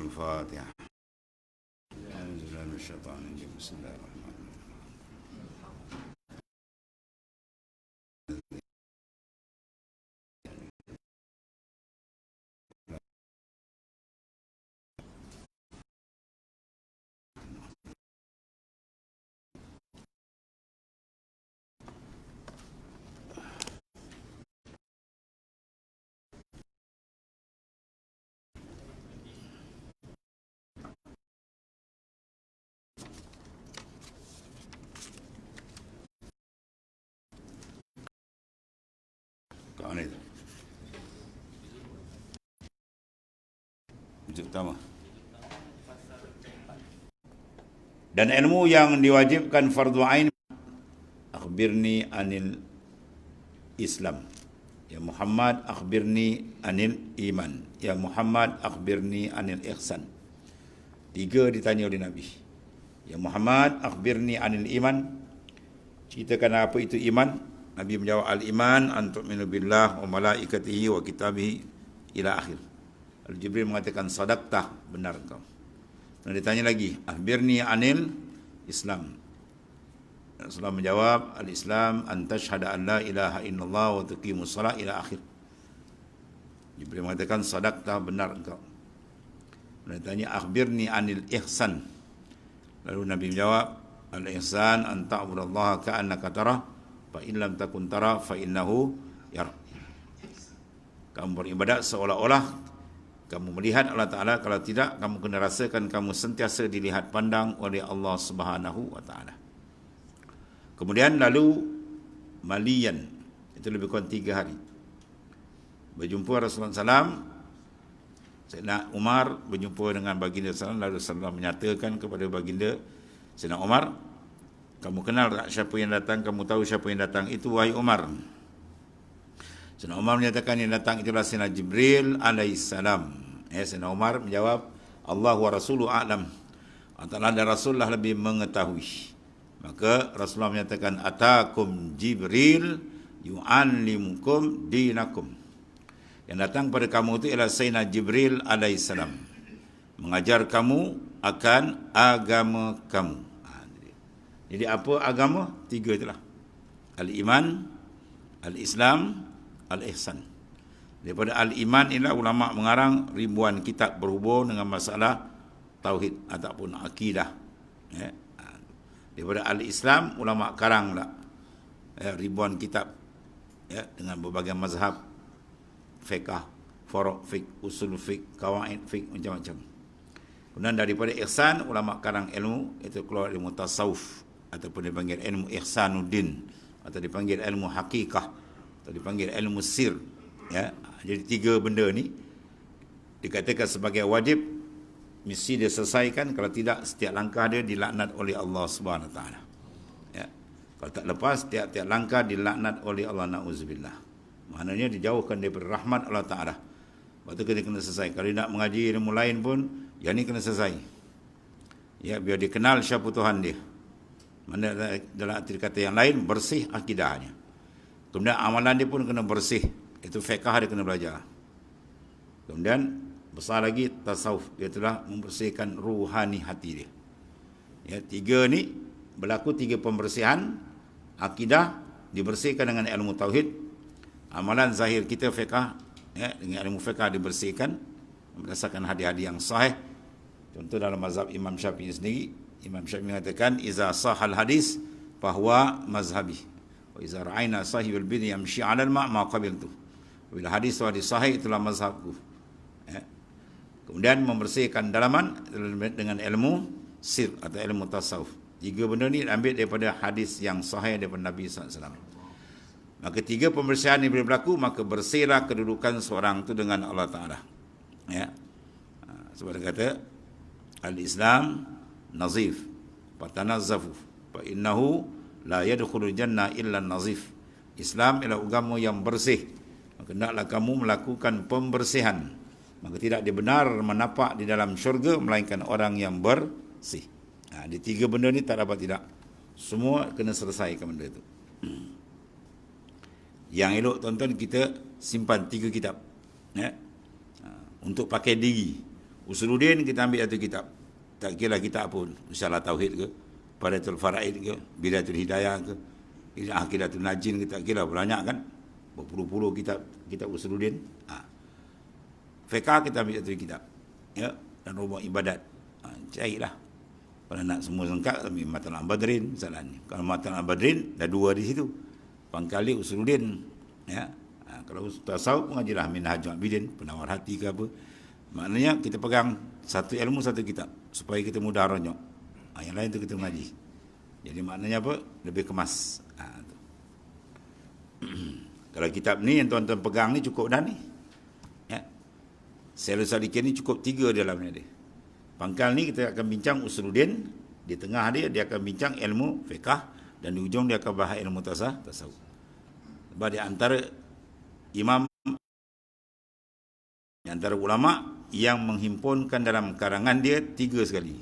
الفاتحة. أعوذ بالله من الشيطان الرجيم. بسم الله الرحمن الرحيم. Kawan itu. Itu pertama. Dan ilmu yang diwajibkan fardu ain, akhbirni anil Islam. Ya Muhammad, akhbirni anil iman. Ya Muhammad, akhbirni anil ihsan. 3 ditanya oleh Nabi. Ya Muhammad, akhbirni anil iman. Ceritakan apa itu iman. Nabi menjawab, al-iman an tu'minu billah wa malaikatihi wa kitabihi ila akhir. Jibril mengatakan, sadaqtah, benar kau. Dan ditanya lagi, akhbirni anil Islam. Rasulullah menjawab, al-Islam an tashhada an la ilaha illallah wa tuqimus salat ila akhir. Jibril mengatakan, sadaqtah, benar kau. Dan ditanya, akhbirni anil ihsan. Lalu Nabi menjawab, al-ihsan an ta'budallaha ka'annaka tarah fa in lam takun tara fa innahu yara. Kamu beribadat seolah-olah kamu melihat Allah Ta'ala, kalau tidak kamu kena rasakan kamu sentiasa dilihat pandang oleh Allah Subhanahu wa Ta'ala. Kemudian lalu malian, itu lebih kurang 3 hari berjumpa Rasulullah SAW. Sayyidina Umar berjumpa dengan baginda SAW, lalu Rasulullah menyatakan kepada baginda Sayyidina Umar, kamu kenal tak siapa yang datang, kamu tahu siapa yang datang itu, wahai Umar. Sayyidina Umar menyatakan yang datang itulah Sayyidina Jibril alaihissalam. Sayyidina Umar menjawab, Allah wa Rasuluhu a'lam. Allah dan Rasulullah lebih mengetahui. Maka Rasulullah menyatakan, atakum Jibril yu'allimukum dinakum. Yang datang pada kamu itu ialah Sayyidina Jibril alaihissalam, mengajar kamu akan agama kamu. Jadi apa agama? 3 itulah. Al-iman, al-Islam, al-ihsan. Daripada al-iman inilah ulama mengarang ribuan kitab berhubung dengan masalah tauhid ataupun akidah. Daripada al-Islam ulama karang lah ribuan kitab dengan berbagai mazhab, fiqh, furu' fiqh, usul fiqh, qawaid fiqh, macam-macam. Kemudian daripada ihsan ulama karang ilmu, itu keluar ilmu tasawuf ataupun dipanggil ilmu ihsanuddin, atau dipanggil ilmu hakikah, atau dipanggil ilmu sir. Jadi 3 benda ni dikatakan sebagai wajib, mesti dia selesaikan, kalau tidak setiap langkah dia dilaknat oleh Allah Subhanahu Wa Taala. Kalau tak lepas, tiap-tiap langkah dilaknat oleh Allah, na'udzubillah. Maknanya dijauhkan daripada rahmat Allah Ta'ala. Lepas tu dia kena selesai. Kalau dia nak mengaji ilmu lain pun, yang ni kena selesai. Biar dia kenal siapa Tuhan dia. Mana dalam arti kata yang lain, bersih akidahnya. Kemudian amalan dia pun kena bersih. Itu fiqh dia kena belajar. Kemudian besar lagi tasawuf, dia telah membersihkan ruhani hati dia. 3 ni berlaku 3 pembersihan. Akidah dibersihkan dengan ilmu tauhid. Amalan zahir kita fiqh, dengan ilmu fiqh dibersihkan berdasarkan hadis-hadis yang sahih. Contoh dalam mazhab Imam Syafi'i sendiri, Imam Syafi'i mengatakan, iza sahal hadis fahuwa mazhabi wa iza ra'ayna sahibul bid'i yamshi 'ala al-ma' ma qabiltu. Bila hadis sahih itulah mazhabku. Kemudian membersihkan dalaman dengan ilmu sir atau ilmu tasawuf. 3 benda ni ambil daripada hadis yang sahih daripada Nabi SAW. Maka 3 pembersihan ini boleh berlaku, maka bersihlah kedudukan seorang itu dengan Allah Ta'ala. Sebab dia kata, al-Islam nazif, fatanazzafu, fa innahu la yadkhulul jannah illa nazif. Islam ialah agama yang bersih. Maka hendaklah kamu melakukan pembersihan. Maka tidak dibenar menapak di dalam syurga melainkan orang yang bersih. Di 3 benda ni tak dapat tidak. Semua kena selesaikan benda itu. Yang elok tuan-tuan kita simpan 3 kitab. Ya. Untuk pakai diri. Usuluddin kita ambil 1 kitab. Tak kira kitab pun. Risalah Tauhid ke, Faraidul Faraid ke, Bidayatul Hidayah ke, Aqidatul Najin ke, tak kira banyak kan. Berpuluh-puluh kitab Usuluddin. Fiqh kita ambil 1 kitab. Ya, dan rumah ibadat. Carilah. Kalau nak semua lengkap, ambil Matan Al-Badrin misalnya. Kalau Matan Al-Badrin dah 2 di situ. Pangkali Usuluddin. Ya. Kalau tasawuf mengajilah Minhajul Abidin, Penawar Hati ke apa. Maknanya kita pegang satu ilmu, 1 kitab supaya kita mudah ronyok. Yang lain tu kita mengaji. Jadi maknanya apa? Lebih kemas. Kalau kitab ni yang tuan-tuan pegang ni cukup dah ni. Ya. Syarul Salikin ni cukup 3 dalamnya dia. Pangkal ni kita akan bincang Usuluddin, di tengah dia akan bincang ilmu fiqh, dan di ujung dia akan bahas ilmu tasawuf. Sebab di antara imam, di antara ulama yang menghimpunkan dalam karangan dia 3 sekali.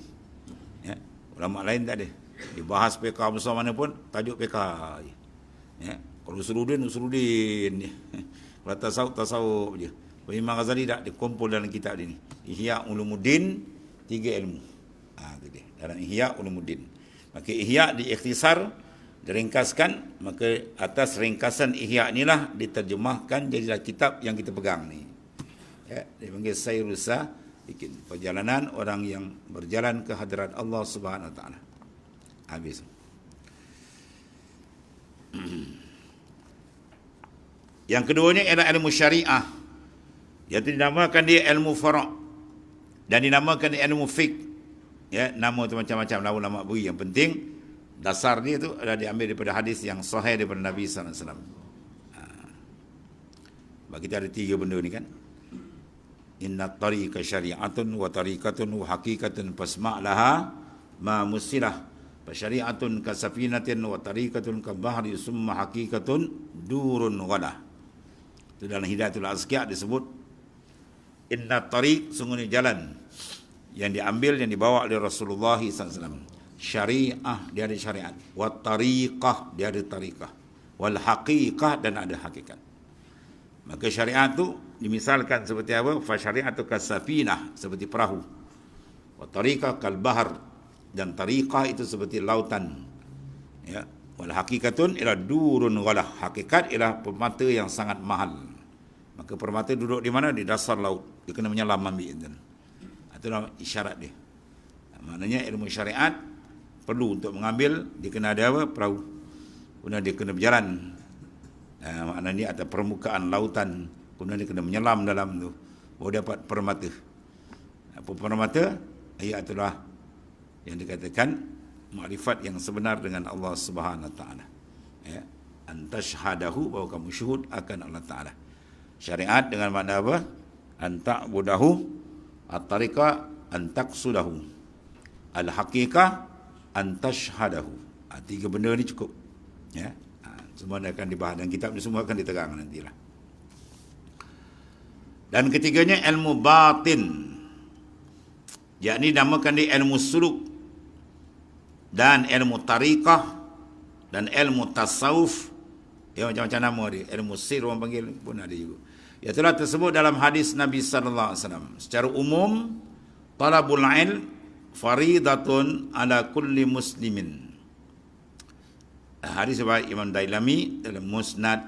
Ya. Ulama lain tak ada. Dia bahas fiqh besar mana pun tajuk fiqh. Ya. Kalau Usuluddin je. Kalau tasawuf je. Imam Ghazali tak dikumpul dalam kitab dia ni. Ihya Ulumuddin, 3 ilmu. Itu dia. Dalam Ihya Ulumuddin. Maka Ihya diikhtisar, diringkaskan, maka atas ringkasan Ihya inilah diterjemahkan jadilah kitab yang kita pegang ni. Ya, dipanggil Sayrul Salikin, perjalanan orang yang berjalan ke hadirat Allah Subhanahu Wa Taala. Habis. Yang keduanya ialah ilmu syariah. Yang dinamakan dia ilmu fara', dan dinamakan dia ilmu fiqh. Ya, nama tu macam-macam lama-lama beri. Yang penting dasar dia tu adalah diambil daripada hadis yang sahih daripada Nabi sallallahu alaihi wasallam. Sebab kita ada 3 benda ni kan. Inna tariqa syari'atun wa tariqatun wa haqiqatun fasma' laha ma musilah. Syari'atun ka safinatin wa tariqatun ka bahri summa haqiqatun durun ghalah. Itu dalam Hidayatul Azkiya disebut inna tariq, sungguhnya jalan yang diambil, yang dibawa oleh Rasulullah SAW. Syariah, dia ada syariat. Wa tariqah, dia ada tariqah. Wal haqiqah, dan ada hakikat. Maka syariat tu dimisalkan seperti apa? Fa syari'atu kasafinah, seperti perahu. Wa tariqah kal bahar, dan tariqah itu seperti lautan. Ya. Wal haqiqatun ila durun ghalah. Hakikat ialah permata yang sangat mahal. Maka permata duduk di mana? Di dasar laut. Dia kena menyelam ambil itu. Itulah isyarat dia. Maknanya ilmu syariat perlu untuk mengambil, dia kena ada apa? Perahu. Kemudian dia kena berjalan. Maknanya atas permukaan lautan. Kemudian dia kena menyelam dalam tu. Baru dapat permata. Apa permata? Itulah yang dikatakan makrifat yang sebenar dengan Allah Subhanahu Wa Taala. Ya. Antashhadahu, bahwa kamu syuhud akan Allah Taala. Syariat dengan makna apa? Anta'budahu, at-tariqah antaqsudahu, al-haqiqah antashhadahu. 3 benda ni cukup. Ya. Semua akan dibahas dan kitab ni semua akan diterang nantilah. Dan ketiganya ilmu batin. Yakni namakan dia ilmu suluk, dan ilmu tariqah, dan ilmu tasawuf. Ya, macam-macam nama dia. Ilmu sir orang panggil pun ada juga. Itulah tersebut dalam hadis Nabi sallallahu alaihi wasallam. Secara umum, talabul ilm faridatun ala kulli muslimin. Hadis riwayat Imam Dailami dalam Musnad,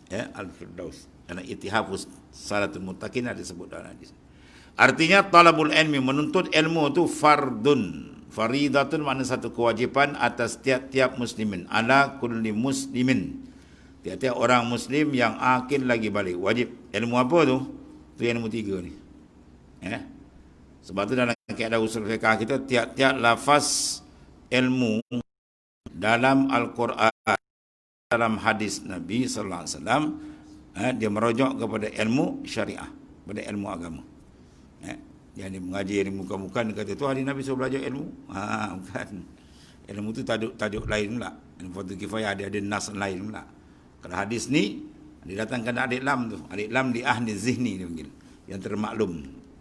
ya, Al-Firdaus. Dalam Ittihafus Salatul Muttaqin ada disebut dalam hadis. Artinya talabul ilmi, menuntut ilmu itu fardun. Faridatun makna satu kewajipan atas tiap-tiap muslimin. Ala kulli muslimin. Tiap-tiap orang muslim yang akil lagi balik. Wajib. Ilmu apa tu? Tu ilmu 3 ni. Ya. Sebab tu dalam kaedah usul fiqh kita, tiap-tiap lafaz ilmu dalam Al-Quran, dalam hadis Nabi sallallahu alaihi wasallam, dia merujuk kepada ilmu syariah, kepada ilmu agama. Ya. Yang dia mengaji ilmu bukan dia kata tu hari Nabi suruh belajar ilmu. Bukan. Ilmu tu tajuk lain pula. Ilmu fardu kifayah ada nas lain pula. Kalau hadis ni didatangkan alif lam tu. Alif lam di ahli zihni dia panggil. Yang termaklum.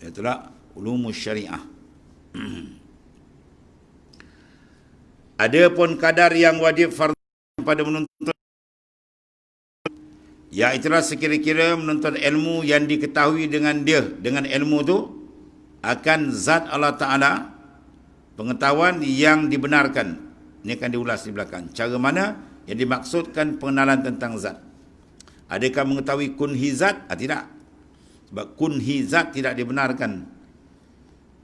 Itulah ulumus syariah. Ada pun kadar yang wajib fardu pada menuntut Iaitulah sekira-kira menuntut ilmu yang diketahui dengan dia, dengan ilmu tu akan zat Allah Ta'ala, pengetahuan yang dibenarkan. Ini akan diulas di belakang. Cara mana yang dimaksudkan pengenalan tentang zat. Adakah mengetahui kunhi zat? Tidak. Sebab kunhi zat tidak dibenarkan.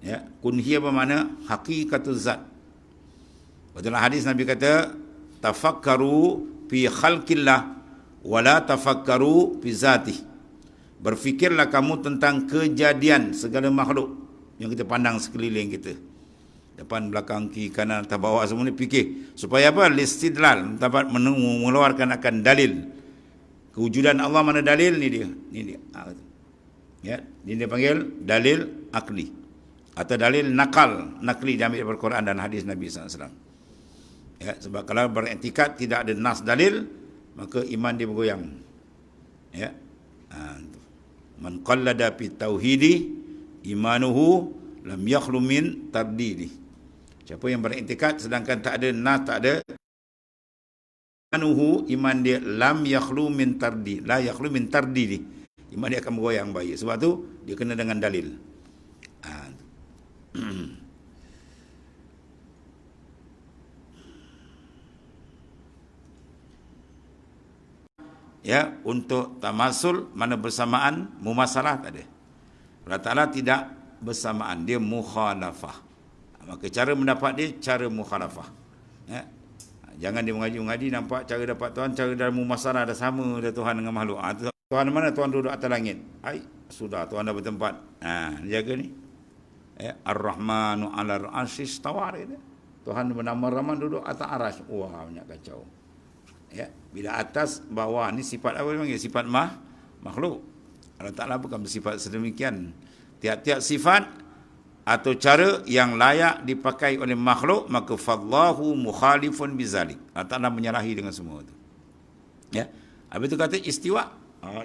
Ya, kunhi apa makna? Hakikatul zat. Dalam hadis Nabi kata, tafakkaru fi khalqillah wala tafakkaru fi zatih. Berfikirlah kamu tentang kejadian segala makhluk yang kita pandang sekeliling kita. Depan, belakang, kiri, kanan, atas, bawah, semua ni fikir. Supaya apa? Listidlal, dapat mengeluarkan akan dalil. Kewujudan Allah mana dalil? Ni dia. Ni dia. Ya, ini dia panggil dalil akli. Atau dalil nakli diambil daripada Quran dan hadis Nabi SAW. Ya, sebab kalau beriktikad tidak ada nas dalil, maka iman dia bergoyang. Ya. Man qallada fi tauhidi imanuhu lam yakhlu min tardidi. Siapa yang beriktikad sedangkan tak ada nas, tak ada imanuhu, iman dia lam yakhlu min tardi, la yakhlu min tardidi. Iman dia akan bergoyang bahaya. Sebab tu dia kena dengan dalil. Ya, untuk tamasul mana bersamaan, mumasalah tak ada. Allah Ta'ala tidak bersamaan, dia mukhalafah. Maka cara mendapat dia cara mukhalafah. Ya. Jangan dia mengaji nampak cara dapat Tuhan, cara dalam mumasalah dah sama dah Tuhan dengan makhluk. Tuhan mana? Tuhan duduk atas langit. Sudah Tuhan dah bertempat. Jaga ni. Ya, Ar-Rahmanu 'alal 'arsy istawa. Tuhan bernama Rahman duduk atas arasy. Wah, banyak kacau. Ya, bila atas bawah ni sifat apa dia panggil? Sifat makhluk. Allah Ta'ala bukan bersifat sedemikian. Tiap-tiap sifat atau cara yang layak dipakai oleh makhluk, maka fallahu mukhalifun bizalik. Allah Ta'ala menyalahi dengan semua itu. Ya. Habis itu kata istiwa.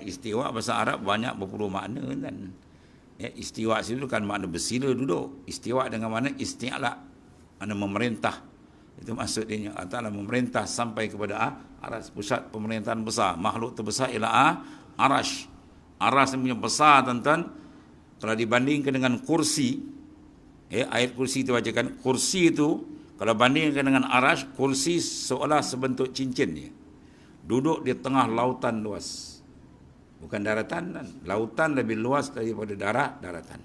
Istiwa bahasa Arab banyak berpuluh makna kan. Ya, istiwa situ kan makna bersila duduk. Istiwa dengan makna isti'la, makna memerintah. Itu maksud dia. Allah Ta'ala memerintah sampai kepada aras, pusat pemerintahan besar. Makhluk terbesar ialah arash. Arash punya besar tuan-tuan. Kalau dibandingkan dengan kursi, ayat kursi itu bacakan, kursi itu kalau bandingkan dengan arash, kursi seolah sebentuk cincin dia. Duduk di tengah lautan luas. Bukan daratan kan. Lautan lebih luas daripada daratan.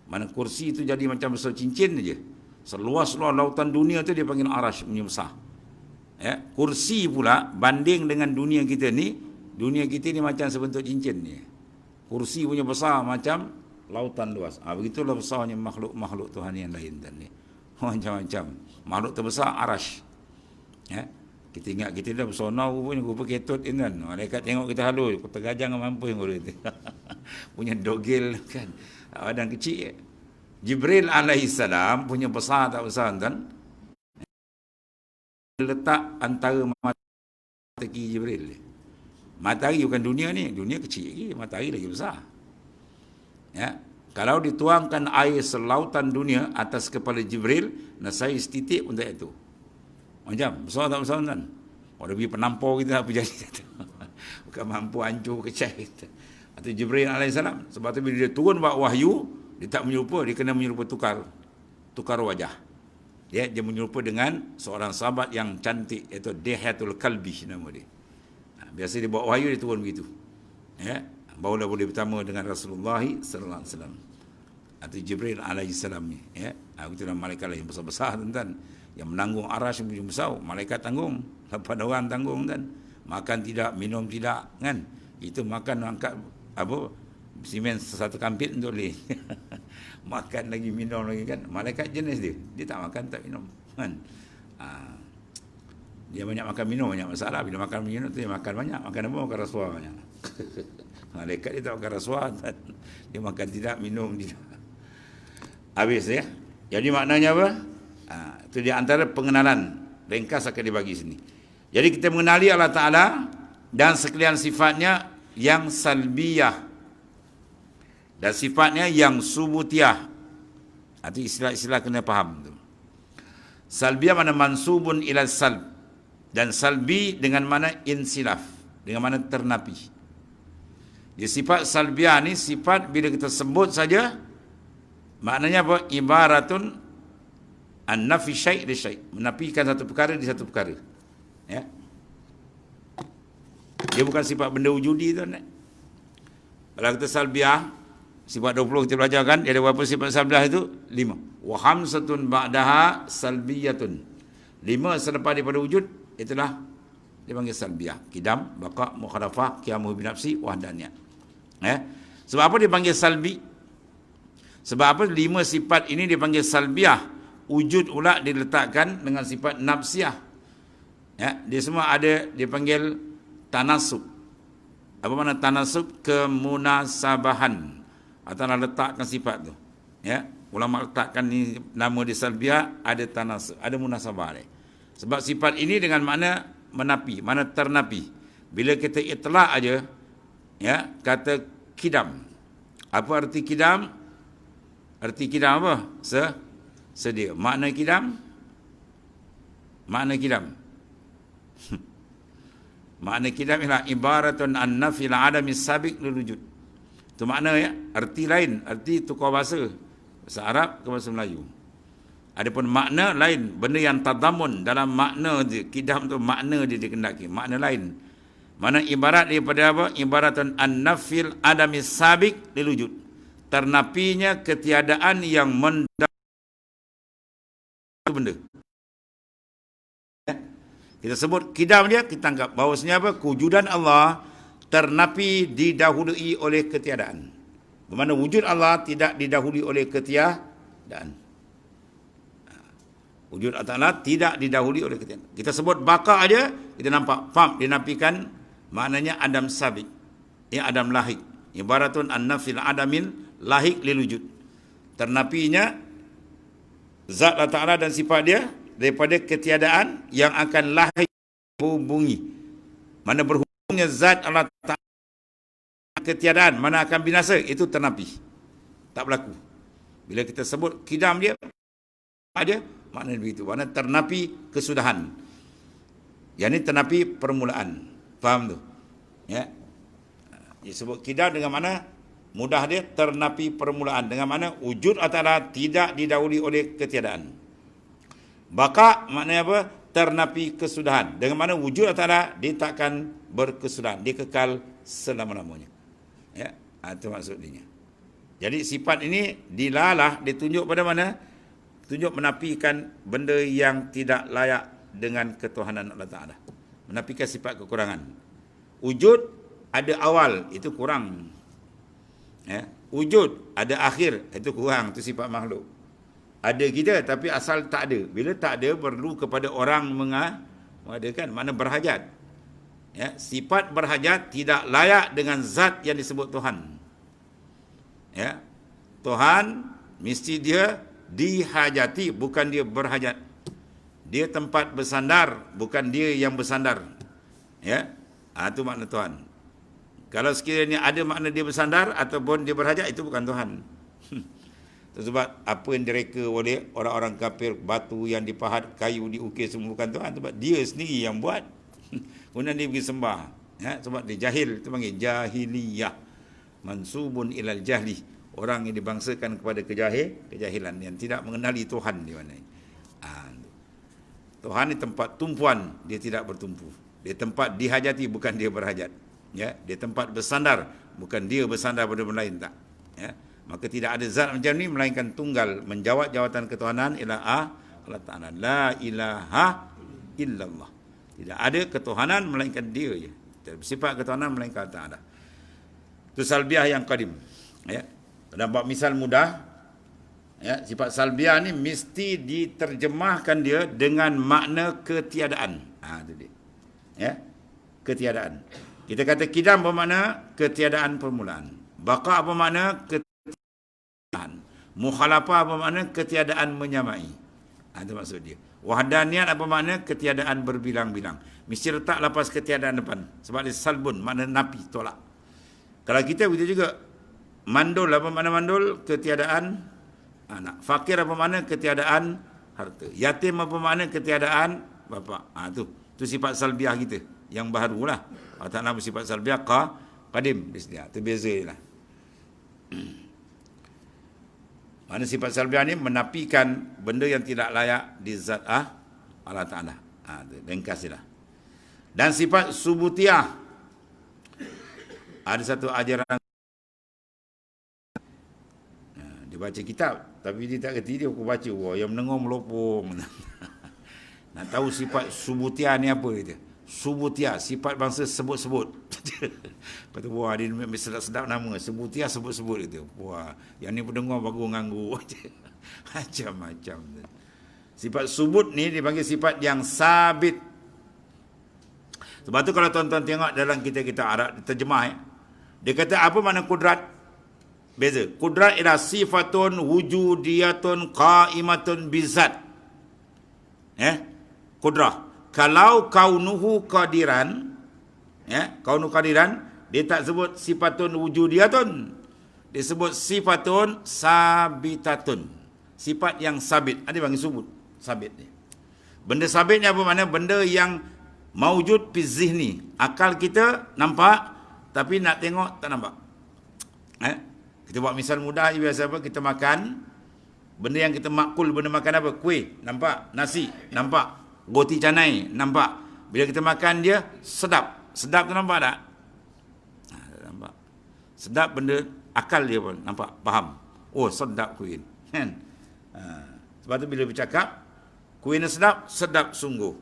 Mana kursi itu jadi macam besar cincin saja. Seluas-luas lautan dunia tu dia panggil arash punya besar. Ya, kursi pula banding dengan dunia kita ni macam sebentuk cincin ni. Kursi punya besar macam lautan luas. Begitulah besarnya makhluk-makhluk Tuhan yang lain dan ni. Macam-macam. Makhluk terbesar arash. Ya. Kita ingat kita dah bersonau rupa ketut kan. Malaikat tengok kita halus, kota gajah dengan mampu yang orang tu. Punya dogel kan. Badan kecil. Jibril alaihissalam punya besar tak besar kan? Letak antara matahari Jibril. Matahari bukan dunia ni, dunia kecil lagi, matahari lagi besar. Ya, kalau dituangkan air selautan dunia atas kepala Jibril, nasai setitik untuk itu. Macam besar tak besar kan? Orang pergi penampau kita apa jadi bukan mampu hancur kecil kita. Atau Jibril alaihissalam, sebab tu bila dia turun buat wahyu, dia tak menyerupa, dia kena menyerupa tukar wajah. Dia menyerupa dengan seorang sahabat yang cantik, iaitu Dihatul Kalbi nama dia. Biasa dia bawa wahyu, dia turun begitu. Ya, barulah boleh bertemu dengan Rasulullah sallallahu alaihi wasallam. Atau Jibril alaihissalam ni, ya. Itulah malaikat yang besar-besar tuan-tuan, yang menanggung arash yang besar. Malaikat tanggung, 8 orang tanggung kan. Makan tidak, minum tidak kan. Itu makan angkat apa? Simen satu kampit boleh. Makan lagi, minum lagi kan. Malaikat jenis dia tak makan, tak minum kan. Dia banyak makan minum, banyak masalah. Bila makan minum tu dia makan banyak. Makan apa? Makan rasuah banyak. Malaikat dia tak makan rasuah kan? Dia makan tidak, minum tidak. Habis ya. Jadi maknanya apa? Itu di antara pengenalan ringkas akan dibagi sini. Jadi kita mengenali Allah Ta'ala dan sekalian sifatnya yang salbiyah dan sifatnya yang subutiyah. Itu istilah-istilah kena faham tu. Salbiyah mana mansubun ila salb, dan salbi dengan mana insilaf. dengan mana ternapi. Dia sifat salbiah ni sifat bila kita sebut saja, maknanya apa? Ibaratun an-nafi syai' li syai', menafikan satu perkara di satu perkara. Ya. Dia bukan sifat benda wujudi tu. Kalau kita salbiah, sifat 20 kita belajar kan, dia ada berapa sifat salbiah itu? 5. Wa khamsatun ba'daha salbiyatun. 5 selepas daripada wujud, itulah dipanggil salbiah. Kidam, baqa, mukhalafah, qiyamuhu binafsi, wahdaniyah. Sebab apa dipanggil salbi? Sebab apa 5 sifat ini dipanggil salbiah? Wujud pula diletakkan dengan sifat nafsiyah. Ya, dia semua ada dipanggil tanasub. Apa makna tanasub? Kemunasabahan. Atau letakkan sifat tu. Ya, ulama letakkan ni nama di salbiah, ada tanasub, ada munasabah dia. Sebab sifat ini dengan makna menapi, mana ternapi. Bila kita itlaq aja, ya, kata kidam. Apa arti kidam? Arti kidam apa? Sedia. Makna kidam? Makna kidam. Makna kidam ialah ibaratun an-nafil adami sabiq lil wujud. Itu makna ya, arti lain, arti tukar bahasa. Bahasa Arab ke bahasa Melayu. Adapun makna lain, benda yang tadamun dalam makna dia, kidam tu makna dia dikendaki, makna lain. Mana ibarat daripada apa? Ibaratun an-nafil adami sabiq lil wujud. Ternapinya ketiadaan yang benda. Kita sebut kidam dia, kita anggap bahawasanya apa? Kewujudan Allah ternapi didahului oleh ketiadaan. Bermakna wujud Allah tidak didahului oleh ketiadaan. Wujud Allah Ta'ala tidak didahului oleh ketiadaan. Kita sebut baka aja, kita nampak, faham, dinafikan maknanya adam sabik. Ya, adam lahik. Ibaratun an-nafil adamin lahik lil wujud. Ternapinya zat Allah Ta'ala dan sifat dia daripada ketiadaan yang akan lahir hubungi. Mana berhubungnya zat Allah Ta'ala ketiadaan, mana akan binasa, itu ternapi. Tak berlaku. Bila kita sebut kidam dia, maknanya begitu. Maknanya ternapi kesudahan. Yang ini ternapi permulaan. Faham tu? Ya. Dia sebut kidam dengan mana? Mudah dia ternapi permulaan. Dengan mana? Wujud Allah Ta'ala tidak didahului oleh ketiadaan. Baka maknanya apa? Ternapi kesudahan. Dengan mana wujud Allah Ta'ala dia takkan berkesudahan. Dia kekal selama-lamanya. Ya, itu maksudnya. Jadi sifat ini dilalah, ditunjuk pada mana? Tunjuk menafikan benda yang tidak layak dengan ketuhanan Allah Ta'ala. Menafikan sifat kekurangan. Wujud ada awal, itu kurang. Ya. Wujud ada akhir, itu kurang, itu sifat makhluk. Ada kita tapi asal tak ada. Bila tak ada, perlu kepada orang mengadakan, makna berhajat. Ya, sifat berhajat tidak layak dengan zat yang disebut Tuhan. Ya, Tuhan mesti dia dihajati, bukan dia berhajat. Dia tempat bersandar, bukan dia yang bersandar. Ya, itu makna Tuhan. Kalau sekiranya ada makna dia bersandar ataupun dia berhajat, itu bukan Tuhan. Sebab apa yang direka oleh orang-orang kafir, batu yang dipahat, kayu diukir, semua bukan Tuhan. Sebab dia sendiri yang buat. Kemudian dia pergi sembah. Ya, sebab dia jahil, itu panggil jahiliyah. Mansubun ilal jahli. Orang yang dibangsakan kepada kejahilan, yang tidak mengenali Tuhan di mana. Tuhan ni tempat tumpuan, dia tidak bertumpu. Dia tempat dihajati, bukan dia berhajat. Ya, dia tempat bersandar, bukan dia bersandar pada benda lain, tak. Ya, maka tidak ada zat macam ni melainkan tunggal, menjawab jawatan ketuhanan ialah Allah Ta'ala. La ilaha illallah. Tidak ada ketuhanan melainkan dia je. Sifat ketuhanan melainkan Allah Ta'ala. Itu salbiah yang qadim. Ya. Dan buat misal mudah, ya, sifat salbiah ni mesti diterjemahkan dia dengan makna ketiadaan. Itu dia. Ya. Ketiadaan. Kita kata kidam bermakna ketiadaan permulaan. Baqa apa makna ketiadaan. Mukhalafah apa makna ketiadaan menyamai. Itu maksud dia. Wahdaniyat apa makna ketiadaan berbilang-bilang. Mesti letak lapas ketiadaan depan. Sebab dia salbun, makna napi, tolak. Kalau kita begitu juga. Mandul apa makna mandul? Ketiadaan anak. Fakir apa makna? Ketiadaan harta. Yatim apa makna? Ketiadaan bapa. Itu sifat salbiah kita yang barulah. Allah Ta'ala bersifat salbiah qadim di sini. Itu beza lah. Mana sifat salbiah ni menafikan benda yang tidak layak di zat Allah Ta'ala. Ringkas lah. Dan sifat subutiah, ada satu ajaran dia baca kitab tapi dia tak kerti, dia aku baca, wah, yang mendengar melopong. Nak tahu sifat subutiah ni apa dia? Subutiah, sifat bangsa sebut-sebut. Lepas tu, wah, dia sedap-sedap nama, subutiah sebut-sebut gitu. Wah, yang ni pendengar bagus nganggu. Macam-macam. Sifat subut ni dipanggil sifat yang sabit. Sebab tu kalau tuan-tuan tengok dalam kitab-kitab Arab terjemah, dia kata apa makna kudrat? Beza. Kudrat ialah sifatun wujudiyatun qaimatun bizat. Kudrah. Kalau kaunuhu qadiran, kaunuhu qadiran, dia tak sebut sifatun wujudiyatun. Dia sebut sifatun sabitatun. Sifat yang sabit. Ada panggil subut. Sabit ni. Benda sabit ni apa makna? Benda yang maujud fi zihni. Akal kita nampak, tapi nak tengok tak nampak. Kita buat misal mudah je biasa apa? Kita makan, benda yang kita makul, benda makan apa? Kuih, nampak. Nasi, nampak. Roti canai, nampak. Bila kita makan dia, sedap. Sedap tu nampak tak? Nampak. Sedap benda, akal dia pun nampak, faham. Oh, sedap kuih. Kan? Sebab tu bila bercakap, kuih ni sedap, sedap sungguh.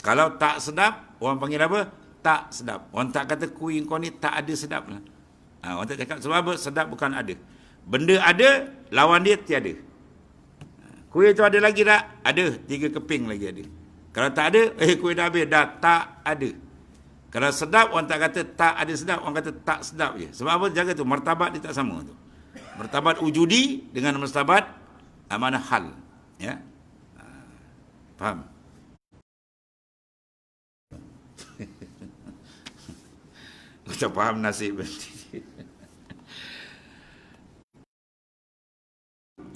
Kalau tak sedap, orang panggil apa? Tak sedap. Orang tak kata kuih kau ni tak ada sedap lah. Orang tak cakap sebab apa? Sedap bukan ada. Benda ada, lawan dia tiada. Kuih tu ada lagi tak? Ada. 3 keping lagi ada. Kalau tak ada, kuih dah habis. Dah tak ada. Kalau sedap, orang tak kata tak ada sedap. Orang kata tak sedap je. Sebab apa? Jaga tu. Martabat dia tak sama tu. Martabat wujudi dengan martabat mana hal. Ya? Faham? Kita faham nasib.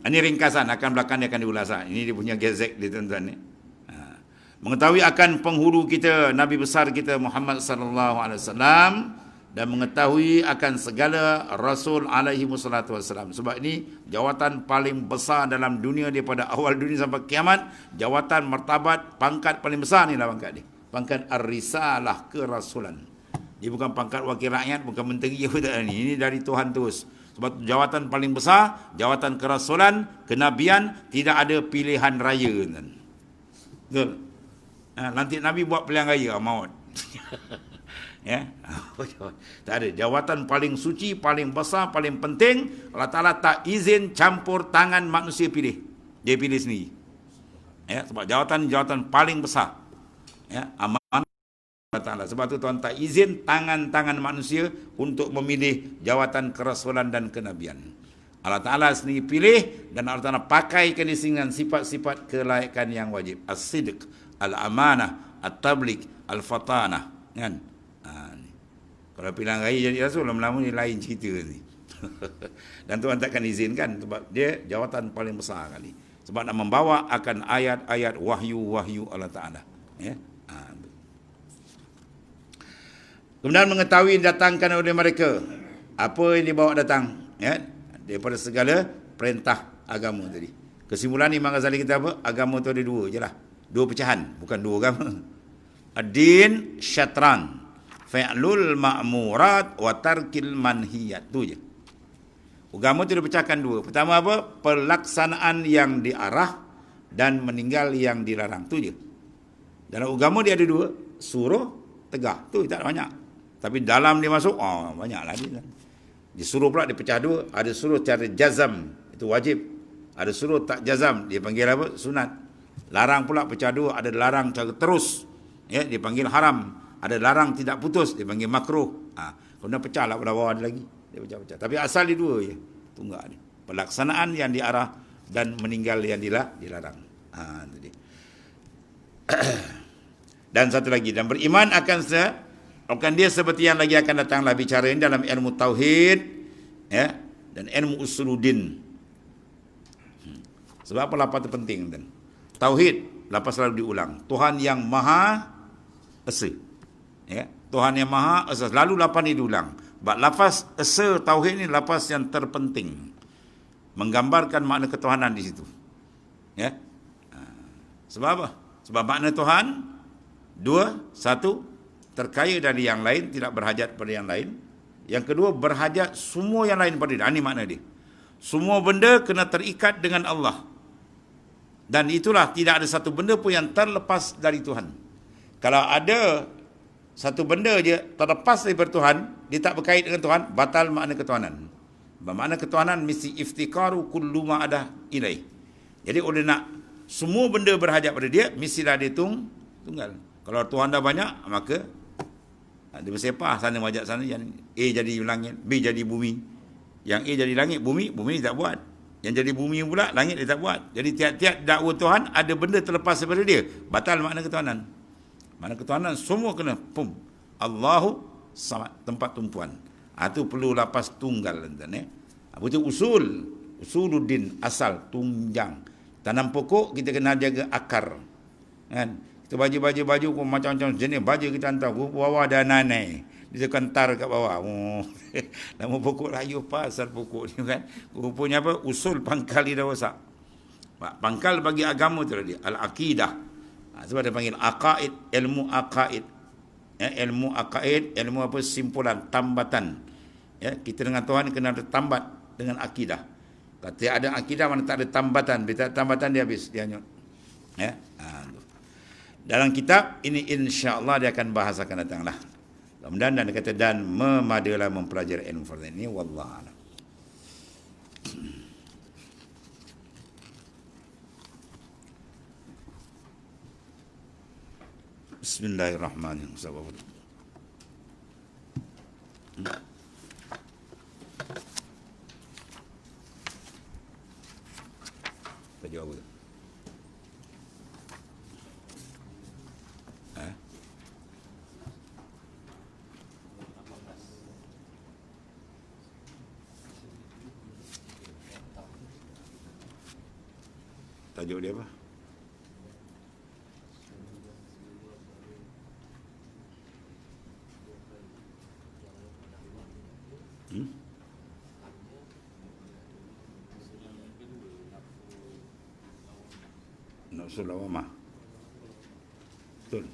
Ini ringkasan, akan belakang dia akan diulas. Ini dia punya gezek dia tuan-tuan ni. Mengetahui akan penghulu kita, Nabi besar kita Muhammad sallallahu alaihi wasallam, dan mengetahui akan segala Rasul alaihi wassalatu wassalam. Sebab ini jawatan paling besar dalam dunia daripada awal dunia sampai kiamat. Jawatan, martabat, pangkat paling besar ni lah pangkat ni. Pangkat ar-risalah, kerasulan. Dia bukan pangkat wakil rakyat, bukan menteri apa tak ni. Ini dari Tuhan terus. Sebab jawatan paling besar, jawatan kerasulan, kenabian, tidak ada pilihan raya. Betul? Nanti Nabi buat pilihan raya, maut. Ya? Tak ada. Jawatan paling suci, paling besar, paling penting, Allah Ta'ala tak izin campur tangan manusia pilih. Dia pilih sendiri. Ya? Sebab jawatan paling besar. Ya? Amanah Allah Ta'ala. Sebab tu Tuhan tak izin tangan-tangan manusia untuk memilih jawatan kerasulan dan kenabian. Allah Ta'ala sendiri pilih, dan Allah Ta'ala pakaikan dengan sifat-sifat kelayakan yang wajib. As-sidq, al-amanah, at-tabligh, al-fatanah. Kan? Kalau pilihan raya jadi rasul, lama-lama ni lain cerita ni. Dan Tuhan takkan izinkan, sebab dia jawatan paling besar kali. Sebab nak membawa akan ayat-ayat wahyu-wahyu Allah Ta'ala. Ya? Kemudian mengetahui datangkan oleh mereka apa yang dibawa datang, ya, daripada segala perintah agama tadi. Kesimpulan Imam Ghazali kita apa? Agama tu ada 2 je lah. 2 pecahan, bukan 2 agama. Ad-din syatran, fi'lul ma'murat wa tarkil manhiyat. Tu je. Agama tu dipecahkan 2. Pertama apa? Pelaksanaan yang diarah dan meninggal yang dilarang. Tu je. Dalam agama dia ada 2. Suruh, tegah. Tu tak banyak. Tapi dalam dia masuk, banyaklah dia. Disuruh pula dipecah 2. Ada suruh cara jazam, itu wajib. Ada suruh tak jazam, dia panggil apa? Sunat. Larang pula pecah 2. Ada larang cara terus, ya, dia panggil haram. Ada larang tidak putus, dia panggil makruh. Kemudian pecah lah pada bawah ada lagi. Dia pecah-pecah. Tapi asal di 2 je. Tunggak ni. Pelaksanaan yang diarah dan meninggal yang dilarang. Tadi. Dan satu lagi, dan beriman akan dia seperti yang lagi akan datanglah bicara ini dalam ilmu tauhid, ya, dan ilmu usuluddin. Sebab apa lapas itu penting, dan tauhid lapas selalu diulang. Tuhan yang Maha Esa, ya, Tuhan yang Maha Esa. Lalu lapan ini diulang. Sebab lafaz Esa Tauhid ni lafaz yang terpenting. Menggambarkan makna ketuhanan di situ. Ya. Sebab apa? Sebab makna Tuhan, dua, satu, terkaya dari yang lain, tidak berhajat pada yang lain. Yang kedua, berhajat semua yang lain pada dia. Ini makna dia. Semua benda kena terikat dengan Allah. Dan itulah, tidak ada satu benda pun yang terlepas dari Tuhan. Kalau ada satu benda je terlepas daripada Tuhan, dia tak berkait dengan Tuhan, batal makna ketuhanan. Makna ketuhanan mesti iftikaru kullu ma ada ilaih. Jadi oleh nak semua benda berhajat pada dia, mestilah dia tunggal. Kalau Tuhan dah banyak, maka dia bersepah sana majak sana, yang A jadi langit, B jadi bumi. Yang A jadi langit, bumi dia tak buat. Yang jadi bumi pula, langit dia tak buat. Jadi tiap-tiap dakwa Tuhan ada benda terlepas daripada dia, batal makna ketuhanan. Makna ketuhanan semua kena Allahu Samad, tempat tumpuan. Itu perlu lapas tunggal, tuan. Apa itu usuluddin, asal, tunjang. Tanam pokok kita kena jaga akar. Kan? Kita baju macam-macam jenis baju kita hantar bawah dan nanai. Dia kentar kat bawah. Nama pokok layu apa asal pokok ni kan? Rupanya apa? Usul pangkal dia dah rosak. Pangkal bagi agama tu dia al-aqidah. Sebab dia panggil aqaid, ilmu aqaid. Ilmu aqaid, ilmu apa? Simpulan, tambatan. Ya, kita dengan Tuhan kena ada tambat dengan akidah. Kalau tidak ada akidah, mana tak ada tambatan. Bila tak ada tambatan, dia habis. Dia hanyut. Ya? Dalam kitab ini, insya-Allah dia akan bahasakan datanglah. Kemudian dan dia kata, dan memadalah mempelajari ilmu fardu ini. Wallahu a'lam. Bismillahirrahmanirrahim. Jawab tu. Tajuk dia apa? Nafsul lawamah. Betul.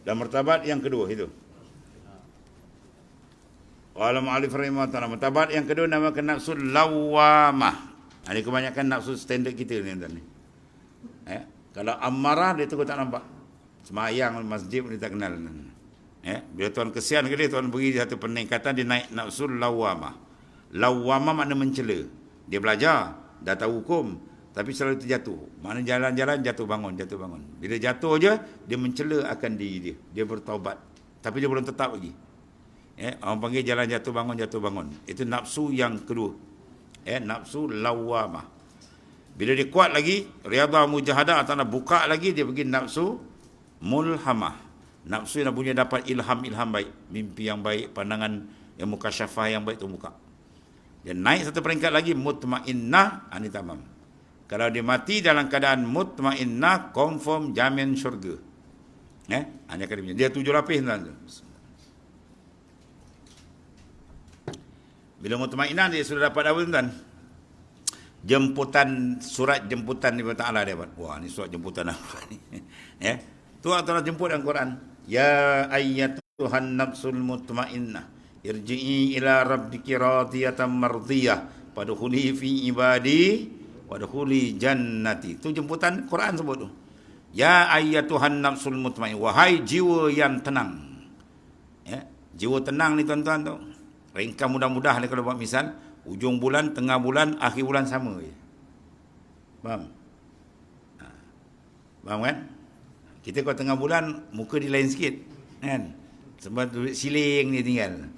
Dan martabat yang kedua itu. Qala mu'allif rahimahullah, martabat yang kedua namakan nafsul lawamah. Ini kebanyakan nafsu standard kita ni tuan ni. Kalau amarah dia tu tak nampak. Semayang masjid dia tak kenal. Bila tuan kesian ke dia, tuan beri satu peningkatan, dia naik nafsul lawamah. Lawamah makna mencela. Dia belajar, dah tahu hukum, tapi selalu terjatuh. Makna jalan-jalan jatuh bangun. Bila jatuh je, dia mencela akan diri dia. Dia bertaubat. Tapi dia belum tetap lagi. Orang panggil jalan jatuh bangun. Itu nafsu yang kedua. Nafsu lawamah. Bila dia kuat lagi, riyadhah mujahadah atau nak buka lagi, dia pergi nafsu mulhamah. Nafsu yang punya dapat ilham baik, mimpi yang baik, pandangan yang mukasyafah yang baik tu buka. Dia naik satu peringkat lagi, mutmainnah, ini tamam. Kalau dia mati dalam keadaan mutmainnah, confirm jamin syurga. Hanya kali dia 7 lapis tu. Bila mutmainnah dia sudah dapat apa tuan? Jemputan, surat jemputan daripada Ta'ala dia dapat. Wah, ni surat jemputan apa ni? Tu Allah jemput dalam Quran. Ya ayyatuhan nafsul mutmainnah, irji'i ila rabbiki radiyatan mardiyah, fadkhuli fi ibadi wadkhuli jannati. Tu jemputan Quran sebut tu. Ya ayyatuhan nafsul mutmainnah, wahai jiwa yang tenang. Jiwa tenang ni tuan-tuan tu. Ringkas mudah-mudah ni kalau buat misal, ujung bulan, tengah bulan, akhir bulan sama je. Faham? Faham kan? Kita kalau tengah bulan, muka dia lain sikit. Kan? Sebab duit siling ni tinggal.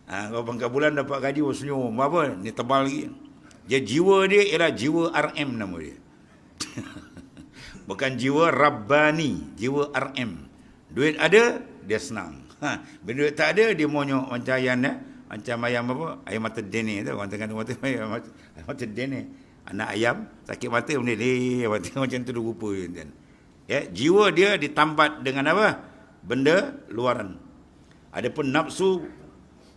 Kalau pangkat bulan dapat gaji, senyum. Apa? Ni tebal lagi. Dia jiwa dia ialah jiwa RM nama dia. Bukan jiwa Rabbani, jiwa RM. Duit ada, dia senang. Bila duit tak ada, dia monyok macam ayam macam ayam apa? Ayam mata dene tu. Orang tengah mata ayam mata dene. Anak ayam sakit mata dia macam tu rupa kan. Ya, jiwa dia ditambat dengan apa? Benda luaran. Adapun nafsu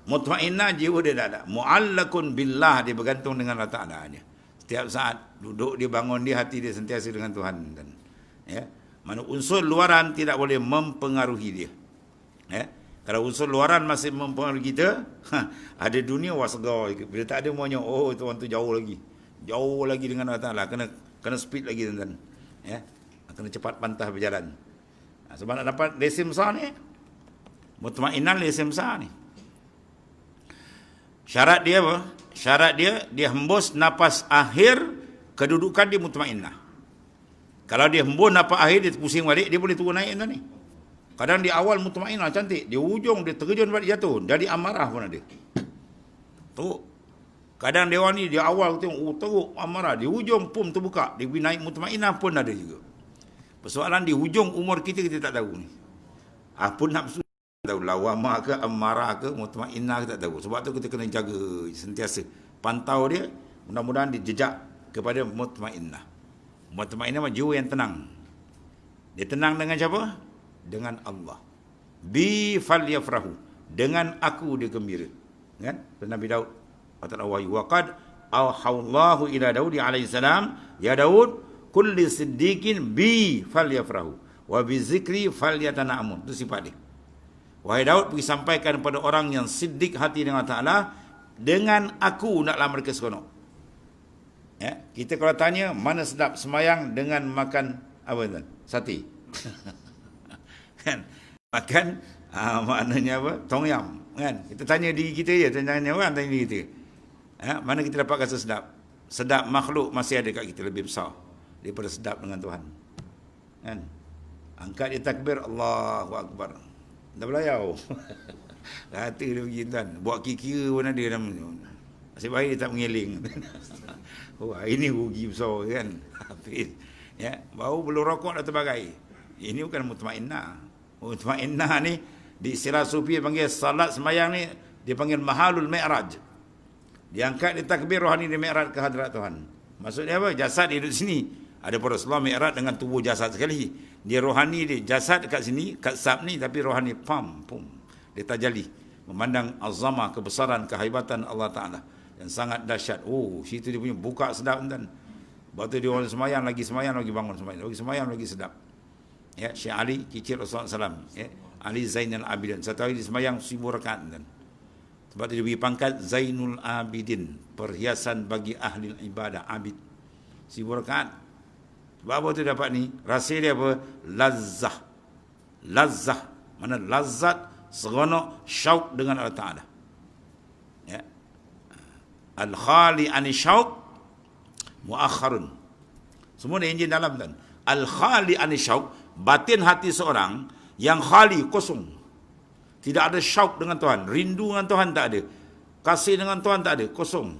mutmainnah, jiwa dia tak ada. Mu'allakun billah, dia bergantung dengan Allah Ta'ala dia. Setiap saat duduk dia, bangun dia, hati dia sentiasa dengan Tuhan. Dan ya, mana unsur luaran tidak boleh mempengaruhi dia. Ya, kalau unsur luaran masih mempengaruhi kita, ada dunia wasga. Bila tak ada maunya, oh itu orang tu jauh lagi dengan Allah Ta'ala. Kena speed lagi tuan-tuan. Ya, kena cepat pantah berjalan. Sebab nak dapat lesen besar ni, mutmainnah lesen besar ni. Syarat dia apa? Syarat dia hembus nafas akhir, kedudukan dia mutmainnah. Kalau dia hembus nafas akhir, dia pusing balik, dia boleh turun naik tuan ni. Kadang di awal mutmainnah cantik, di hujung dia terjun balik jatuh, jadi amarah pun ada. Tu. Kadang dia ni di awal tengok teruk amarah, di hujung pun terbuka, dia pergi naik mutmainnah pun ada juga. Persoalan di hujung umur kita tak tahu ni. Apa nafsu tahu lawamah ke amarah ke mutmainnah kita tak tahu. Sebab tu kita kena jaga sentiasa, pantau dia, mudah-mudahan dijejak kepada mutmainnah. Mutmainnah jiwa yang tenang. Dia tenang dengan siapa? Dengan Allah. Bi falyafrahu, dengan aku dia gembira. Kan? Nabi Daud kata wahyu waqad auhallahu ila Daud alaihi salam, ya Daud kulli siddiqin bi falyafrahu wa bi zikri falyatanamun. Itu sifat dia. Wahai Daud, pergi sampaikan kepada orang yang siddiq hati dengan Ta'ala, dengan aku naklah mereka seronok. Ya, kita kalau tanya mana sedap semayang dengan makan apa tuan? Sate. Kan? Makan maknanya apa? Tom yum, kan? Kita tanya diri kita je, tanya orang tanya diri kita. Mana kita dapat rasa sedap? Sedap makhluk masih ada kat kita lebih besar daripada sedap dengan Tuhan. Kan? Angkat dia takbir, Allahu Akbar. Dah belayau. Kata dia pergi tuan. Buat kira-kira pun ada namanya. Nasib baik dia tak mengeling. Oh, ini rugi besar kan. Habis. Ya, baru belum rokok dah terbagai. Ini bukan mutmainnah. Mutmainnah ni di istilah sufi panggil salat semayang ni, dia panggil mahalul mi'raj. Diangkat dia takbir, rohani dia mi'raj ke hadrat Tuhan. Maksudnya apa? Jasad dia duduk sini. Ada para Rasulullah mi'raj dengan tubuh jasad sekali. Dia rohani dia, jasad dekat sini, kat sab ni, tapi rohani pum. Dia tajali. Memandang azamah, kebesaran, kehebatan Allah Ta'ala. Yang sangat dahsyat. Oh, situ dia punya buka sedap tuan. Lepas tu dia orang semayang, lagi bangun semayang. Lagi semayang, lagi sedap. Ya, Syekh Ali, cicit Rasulullah SAW. Ya, Ali Zainal Abidin. Satu hari dia semayang 1000 rakaat tuan. Sebab tu dia beri pangkat Zainul Abidin, perhiasan bagi ahli ibadah, abid. 1000 rakaat. Sebab apa tu dapat ni? Rasa dia apa? Lazzah. Mana lazat, seronok, syauq dengan Allah Ta'ala. Ya. Al-khali ani syauq muakharun. Semua ni enjin dalam kan. Al-khali ani syauq, batin hati seorang yang khali, kosong. Tidak ada syauq dengan Tuhan, rindu dengan Tuhan tak ada, kasih dengan Tuhan tak ada, kosong.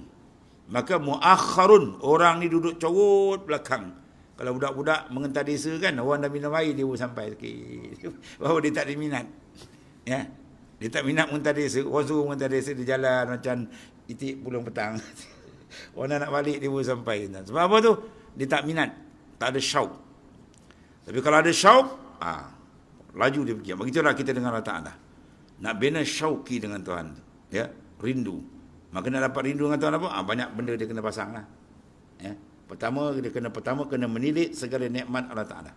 Maka muakharun, orang ni duduk corot belakang. Kalau budak-budak mengentar desa kan, orang dah minum air dia pun sampai sikit. Bahawa dia tak ada minat. Ya. Dia tak minat mengentar desa. Orang suruh mengentar desa, dia jalan macam itik pulang petang. Orang nak balik dia pun sampai. Sebab apa tu? Dia tak minat, tak ada syauq. Tapi kalau ada syauq, laju dia pergi. Begitulah kita dengan Allah Ta'ala. Nak bina syauqi dengan Tuhan, ya, rindu. Maka nak dapat rindu dengan Tuhan apa? Banyak benda dia kena pasang lah. Ya. Pertama kena menilik segala nikmat Allah Ta'ala.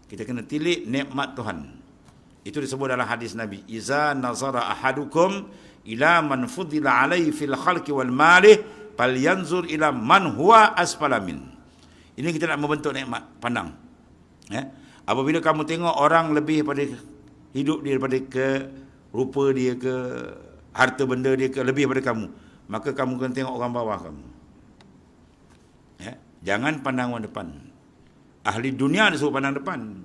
Kita kena tilik nikmat Tuhan. Itu disebut dalam hadis Nabi, iza nazara ahadukum ila man fudila alaihi fil khalqi wal malih falyanzur ila man huwa asfala min. Ini kita nak membentuk nikmat pandang. Ya. Apabila kamu tengok orang lebih pada hidup dia, daripada ke rupa dia, ke harta benda dia, ke lebih daripada kamu, maka kamu kena tengok orang bawah kamu. Ya. Jangan pandang orang depan. Ahli dunia dia suruh pandang depan.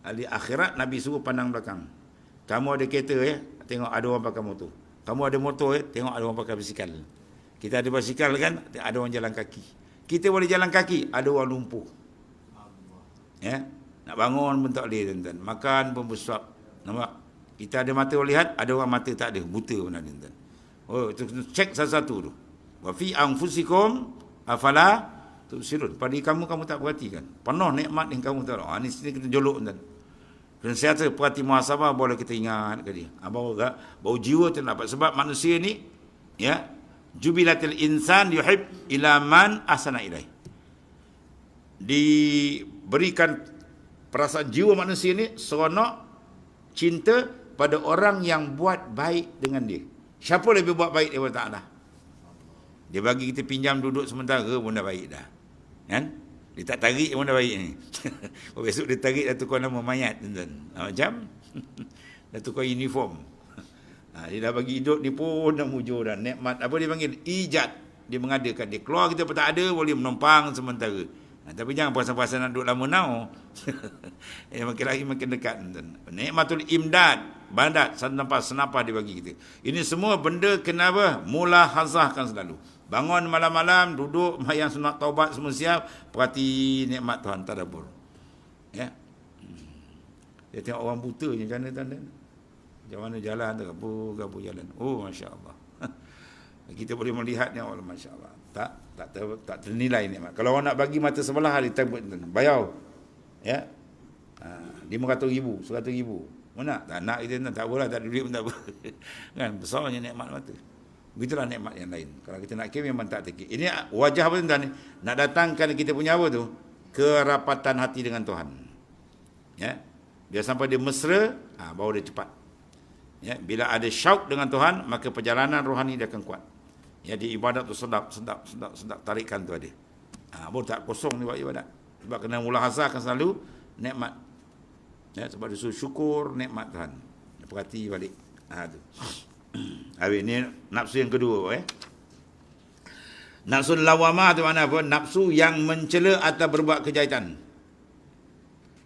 Ahli akhirat Nabi suruh pandang belakang. Kamu ada kereta, ya, tengok ada orang pakai motor. Kamu ada motor, ya, tengok ada orang pakai basikal. Kita ada basikal kan, ada orang jalan kaki. Kita boleh jalan kaki, ada orang lumpuh. Ya. Nak bangun pun tak boleh tuan-tuan. Makan pun bersuap. Nampak? Kita ada mata lihat, ada orang mata tak ada, buta pun ada tuan-tuan. Oh, itu cek satu-satu tu. Wa fi anfusikum afala tubsirun. Pada kamu tak perhatikan. Penuh nikmat yang kamu tahu. Ni sini kita jolok tuan. Dan saya perhati muhasabah boleh kita ingat ke dia. Bau jiwa tu dapat sebab manusia ni ya, jubilatil insan yuhib ila man ahsana ilaih. Diberikan perasaan jiwa manusia ni seronok cinta pada orang yang buat baik dengan dia. Siapa lebih buat baik daripada Ta'ala? Dia bagi kita pinjam duduk sementara pun dah baik dah. Kan? Dia tak tarik pun dah baik ni. Besok dia tarik dah tukar nama mayat tuan-tuan. Macam dah tukar uniform. Dia dah bagi hidup ni pun dah mujur dah. Nikmat apa dia panggil? Ijad. Dia mengadakan. Dia keluar kita pun tak ada, boleh menumpang sementara. Tapi jangan puasa-puasa nak duduk lama now. Makin lagi makin dekat. Nikmatul imdad, badat, senapah dia bagi kita. Ini semua benda kenapa? Mulahazahkan selalu. Bangun malam-malam, duduk, yang sunat taubat semua siap, perhati nikmat Tuhan tadabbur. Ya. Dia tengok orang buta macam mana tuan-tuan? Macam mana jalan tu, gapo jalan. Oh, masya-Allah. Kita boleh melihatnya, Allah masya-Allah. Tak ternilai nikmat. Kalau orang nak bagi mata sebelah dia tabut bayar. Ya. 500,000, 100,000. Mana? Tak nak kita tak apalah, tak ada duit pun tak apa. Kan besarnya nikmat mata. Begitulah nikmat yang lain. Kalau kita nak kira memang tak terkira. Ini wajah apa tuan-tuan? Nak datangkan kita punya apa tu? Kerapatan hati dengan Tuhan. Ya. Dia sampai dia mesra, baru dia cepat. Ya, bila ada syauk dengan Tuhan, maka perjalanan rohani dia akan kuat. Ya, di ibadat tu sedap tarikan tu ada. Baru tak kosong ni buat ibadat. Sebab kena mulahazahkan selalu nikmat. Ya, sebab dia suruh syukur nikmat Tuhan. Perhati balik. Tu. Habis ni nafsu yang kedua. Nafsu lawamah tu mana apa? Nafsu yang mencela atau berbuat kejahatan.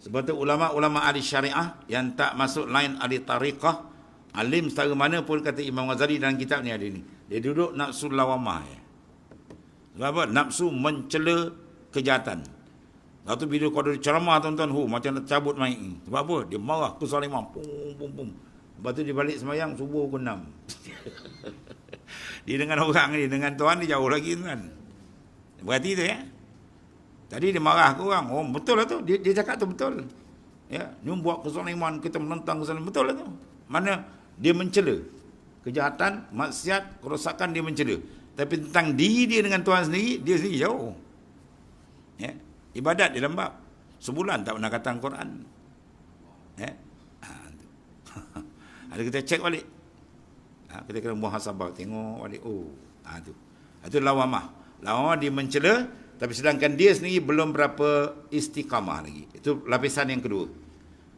Sebab tu ulama-ulama ahli syariah yang tak masuk lain ahli tariqah, alim setara mana pun kata Imam Ghazali dalam kitab ni ada ni. Dia duduk nafsu lawamah. Sebab apa? Nafsu mencela kejahatan. Lepas tu bila kau ada ceramah tuan-tuan, macam nak cabut mic ni. Sebab apa? Dia marah kezaliman. Pum. Lepas tu dia balik semayang subuh pukul 6. Dia dengan orang ni, dengan Tuhan dia jauh lagi tuan. Berarti tu ya. Tadi dia marah ke orang. Oh betul lah tu. Dia cakap tu betul. Ya, ni buat kezaliman, kita menentang kezaliman. Betul lah tu. Mana dia mencela kejahatan, maksiat, kerosakan dia mencela. Tapi tentang diri dia dengan Tuhan sendiri, dia sendiri jauh. Ya. Ibadat dia lembab. Sebulan tak pernah kata Al-Quran. Ya. Ada kita cek balik. Kita kena muhasabah, tengok balik. Tu. Itu lawamah. Lawamah dia mencela, tapi sedangkan dia sendiri belum berapa istiqamah lagi. Itu lapisan yang kedua.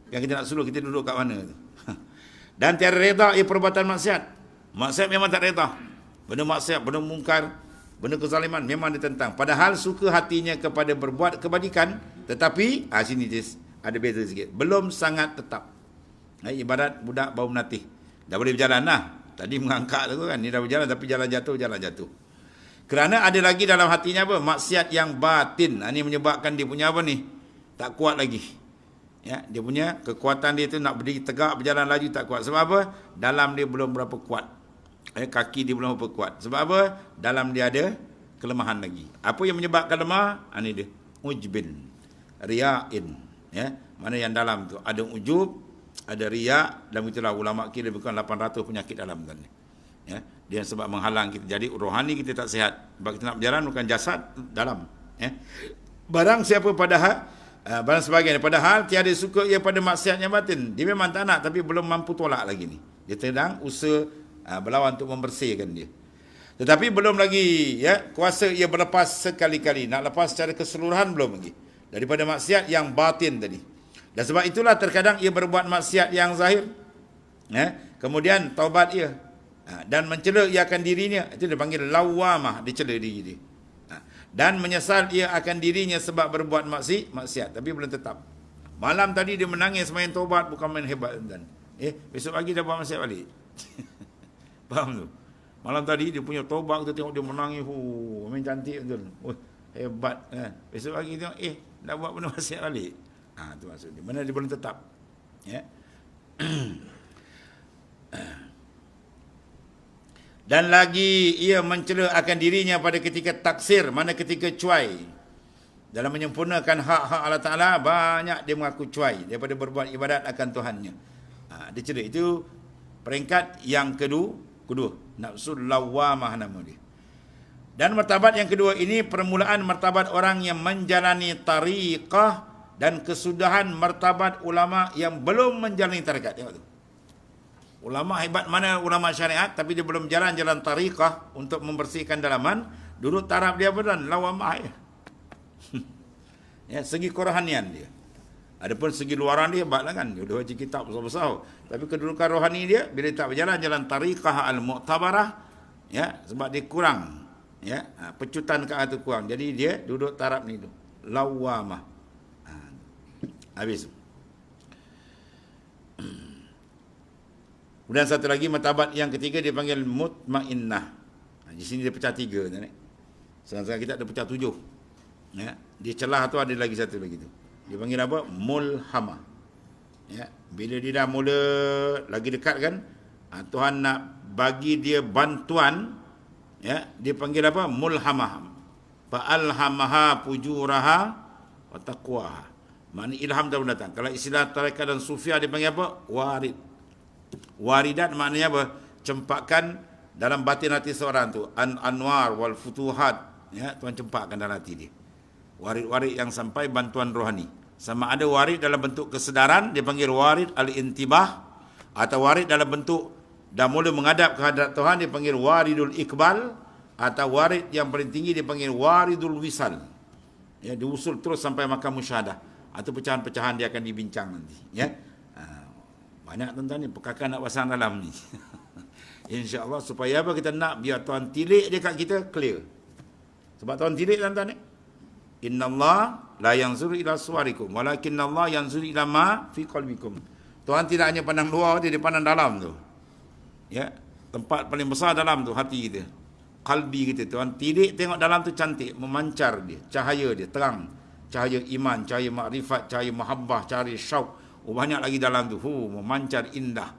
Yang kita nak suruh kita duduk kat mana tu. Dan tiada reda ia perbuatan maksiat. Maksiat memang tak reda. Benda maksiat, benda mungkar, benda kezaliman memang ditentang. Padahal suka hatinya kepada berbuat kebajikan, tetapi sini ada beza sikit. Belum sangat tetap. Ibarat budak baru melatih. Dah boleh berjalan lah. Tadi mengangkat tu kan. Ni dah berjalan tapi jalan jatuh. Kerana ada lagi dalam hatinya apa? Maksiat yang batin. Ini menyebabkan dia punya apa ni? Tak kuat lagi. Ya, dia punya kekuatan dia tu nak berdiri tegak, berjalan laju tak kuat. Sebab apa? Dalam dia belum berapa kuat. Kaki dia belum berapa kuat. Sebab apa? Dalam dia ada kelemahan lagi. Apa yang menyebabkan lemah? Ini dia. Ujbin. Riya'in. Ya, mana yang dalam tu ada ujub, ada riya, dan itulah ulama kira bukan 800 penyakit dalam kan. Ya, dia sebab menghalang kita. Jadi rohani kita tak sihat. Sebab kita nak berjalan bukan jasad dalam. Ya. Barang siapa barang sebagainya, padahal tiada suka ia pada maksiat yang batin. Dia memang tak nak tapi belum mampu tolak lagi ni. Dia sedang usaha berlawan untuk membersihkan dia. Tetapi belum lagi ya kuasa ia berlepas sekali-kali. Nak lepas secara keseluruhan belum lagi. Daripada maksiat yang batin tadi. Dan sebab itulah terkadang ia berbuat maksiat yang zahir. Ya, kemudian taubat ia. Dan mencela ia akan dirinya. Itu dia panggil lawamah, dia cela diri dia. Dan menyesal ia akan dirinya sebab berbuat maksiat. Tapi belum tetap. Malam tadi dia menangis main taubat, bukan main hebat. Besok pagi dah buat maksiat balik. Faham tu? Malam tadi dia punya taubat, kita tengok dia menangis. Main cantik betul. Hebat kan. Besok pagi tengok, dah buat benda maksiat balik. Itu maksud dia. Mana dia belum tetap. Ya. Dan lagi ia mencela akan dirinya pada ketika taksir, mana ketika cuai. Dalam menyempurnakan hak-hak Allah Ta'ala, banyak dia mengaku cuai daripada berbuat ibadat akan Tuhannya. Dia cela. Itu peringkat yang kedua. Nafsul lawamah nama dia. Dan martabat yang kedua ini permulaan martabat orang yang menjalani tariqah dan kesudahan martabat ulama yang belum menjalani tariqah. Tengok tu. Ulama hebat mana ulama syariat tapi dia belum jalan-jalan tariqah untuk membersihkan dalaman, duduk taraf dia beran lawamah ya. Ya, segi kerohanian dia. Adapun segi luaran dia hebatlah kan, dia dah baca kitab besar-besar. Tapi kedudukan rohani dia bila tak berjalan jalan tariqah al-mu'tabarah, ya, sebab dia kurang, ya, pecutan ke atas kurang. Jadi dia duduk taraf ni tu, lawamah. Habis. Kemudian satu lagi martabat yang ketiga dia panggil mutmainnah. Di sini dia pecah 3 tuan. Sedangkan kita ada pecah 7. Ya, di celah tu ada lagi satu lagi tu. Dia panggil apa? Mulhamah. Ya, bila dia dah mula lagi dekat kan, Tuhan nak bagi dia bantuan, ya, dia panggil apa? Mulhamah. Fa alhamaha fujuraha wa taqwaha. Makna ilham dah datang. Kalau istilah tarekat dan sufiah dia panggil apa? Warid. Waridat maknanya apa? Cempakan dalam batin hati seorang tu. Anwar wal futuhat. Ya, Tuhan cempakkan dalam hati dia. Warid-warid yang sampai bantuan rohani. Sama ada warid dalam bentuk kesedaran, dia panggil warid al-intibah. Atau warid dalam bentuk dah mula menghadap ke hadrat Tuhan, dia panggil waridul iqbal. Atau warid yang paling tinggi, dia panggil waridul wisal. Ya, diusul terus sampai makam musyahadah. Atau pecahan-pecahan dia akan dibincang nanti. Ya. Banyak tuan-tuan ni pekakan nak pasang dalam ni. InsyaAllah supaya apa kita nak biar Tuhan tilik dia kat kita clear. Sebab Tuhan tilik tuan-tuan ni. Innallah la yanzuru ila suwarikum walakinallah yanzuru ila ma fi qalbikum. Tuhan tidak hanya pandang luar, dia pandang dalam tu. Ya, tempat paling besar dalam tu hati kita. Kalbi kita. Tuhan tilik tengok dalam tu cantik, memancar dia, cahaya dia terang. Cahaya iman, cahaya makrifat, cahaya mahabbah, cahaya syauq. Banyak lagi dalam tu, memancar indah.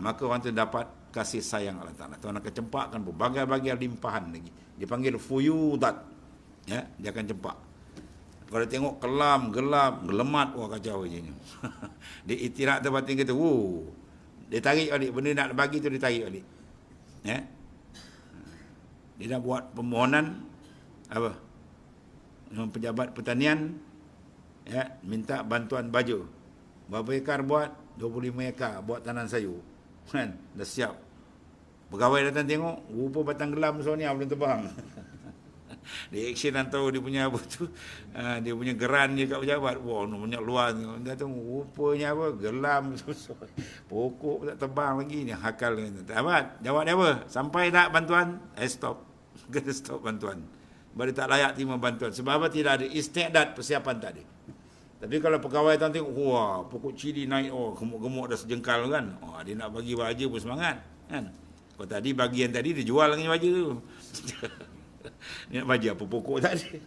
Maka orang tu dapat kasih sayang Allah Ta'ala. Tuhan akan cempakkan berbagai-bagai limpahan lagi. Dia panggil fuyudat. Ya, dia akan cempak. Kalau tengok kelam, gelap, gelemat, kacau je ni. Dia itirak tu batin kita, dia tarik balik. Benda nak bagi tu dia tarik balik. Ya. Dia dah buat permohonan, apa? Pejabat pertanian, ya, minta bantuan baju. Berapa ekar buat? 25 ekar buat tanam sayur. Kan? Dah siap. Pegawai datang tengok, rupa batang gelam soalnya belum terbang. Dia action hantar dia punya apa tu, dia punya geran dia kat pejabat. Wah, banyak luar. Dia tu rupanya apa? Gelam. Pokok tak terbang lagi. Ni hakal. Tamat. Jawab dia apa? Sampai tak bantuan? Stop. Kena stop bantuan. Baru tak layak terima bantuan. Sebab apa? Tidak ada istiadat, persiapan tak ada. Tapi kalau pegawai tuan tengok, wah, pokok cili naik, gemuk-gemuk dah sejengkal kan. Dia nak bagi baja pun semangat. Kan? Kalau tadi bagian tadi dia jual dengan baja tu. Dia nak baja apa pokok tadi.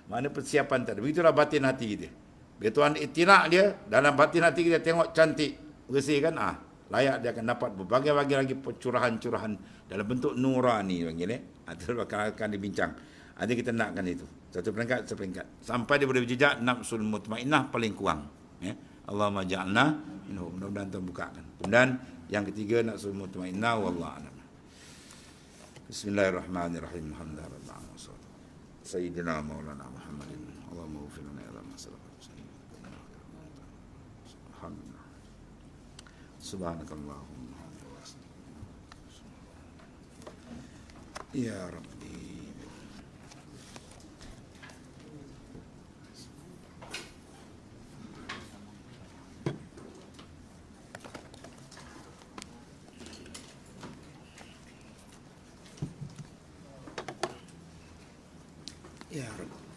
Mana persiapan tak ada. Begitulah batin hati kita. Bila Tuhan iktirak dia, dalam batin hati kita tengok cantik, bersih kan, layak dia akan dapat berbagai-bagai lagi curahan-curahan dalam bentuk nurani panggil Itu akan dibincang. Ada kita nakkan itu. Satu peringkat, sampai dia boleh berjejak nafsul mutmainnah paling kurang. Ya. Allahumma ja'alna minhum. Mudah-mudahan Tuhan bukakan. Kemudian yang ketiga nafsul mutmainnah wallahu a'lam. Bismillahirrahmanirrahim. Alhamdulillah. Sayyidina Maulana Muhammadin. Allahumma ghfir lana ya ma salafa. Alhamdulillah. Subhanakallahumma. Ya Rabbi. Ya Rabbi.